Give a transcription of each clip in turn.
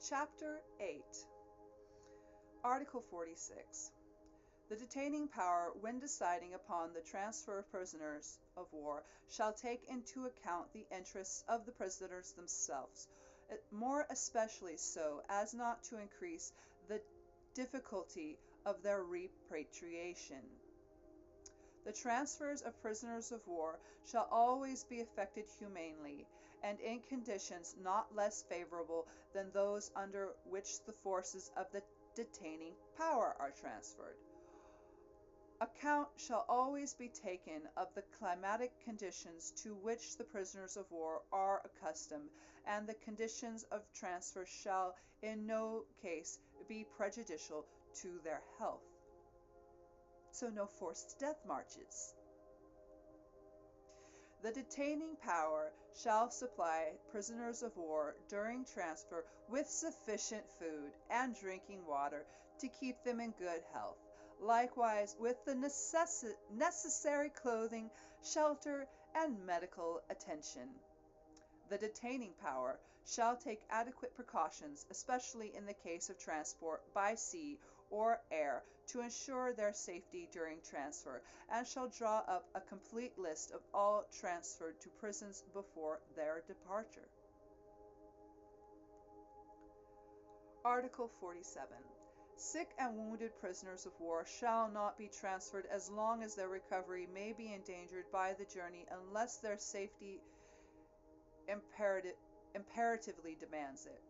Chapter 8, Article 46. The detaining power, when deciding upon the transfer of prisoners of war, shall take into account the interests of the prisoners themselves, more especially so as not to increase the difficulty of their repatriation. The transfers of prisoners of war shall always be effected humanely, and in conditions not less favorable than those under which the forces of the detaining power are transferred. Account shall always be taken of the climatic conditions to which the prisoners of war are accustomed, and the conditions of transfer shall in no case be prejudicial to their health. So no forced death marches. The detaining power shall supply prisoners of war during transfer with sufficient food and drinking water to keep them in good health, likewise with the necessary clothing, shelter, and medical attention. The detaining power shall take adequate precautions, especially in the case of transport by sea or air, to ensure their safety during transfer, and shall draw up a complete list of all transferred to prisons before their departure. Article 47. Sick and wounded prisoners of war shall not be transferred as long as their recovery may be endangered by the journey, unless their safety imperatively demands it.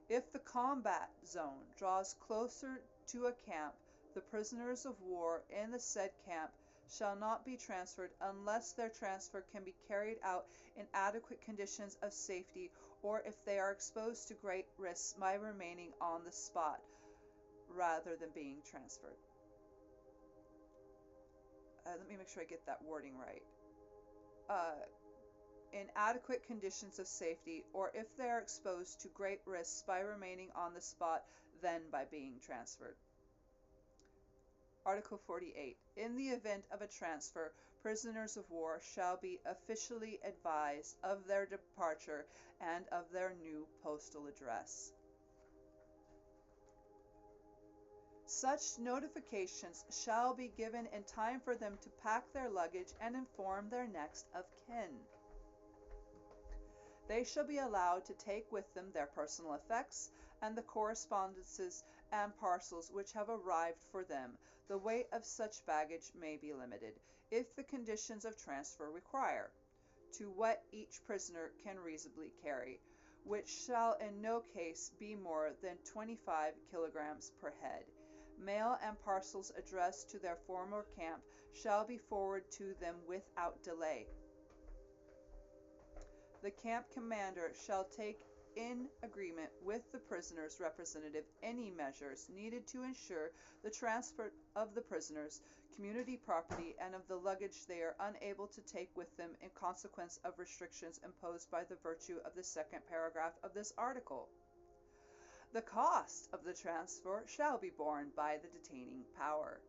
If the combat zone draws closer to a camp, the prisoners of war in the said camp shall not be transferred unless their transfer can be carried out in adequate conditions of safety, or if they are exposed to great risks by remaining on the spot rather than being transferred. Let me make sure I get that wording right. In adequate conditions of safety, or if they are exposed to great risks by remaining on the spot than by being transferred. Article 48. In the event of a transfer, prisoners of war shall be officially advised of their departure and of their new postal address. Such notifications shall be given in time for them to pack their luggage and inform their next of kin. They shall be allowed to take with them their personal effects and the correspondences and parcels which have arrived for them. The weight of such baggage may be limited, if the conditions of transfer require, to what each prisoner can reasonably carry, which shall in no case be more than 25 kilograms per head. Mail and parcels addressed to their former camp shall be forwarded to them without delay. The camp commander shall take, in agreement with the prisoner's representative, any measures needed to ensure the transfer of the prisoners' community property and of the luggage they are unable to take with them in consequence of restrictions imposed by the virtue of the second paragraph of this article. The cost of the transfer shall be borne by the detaining power.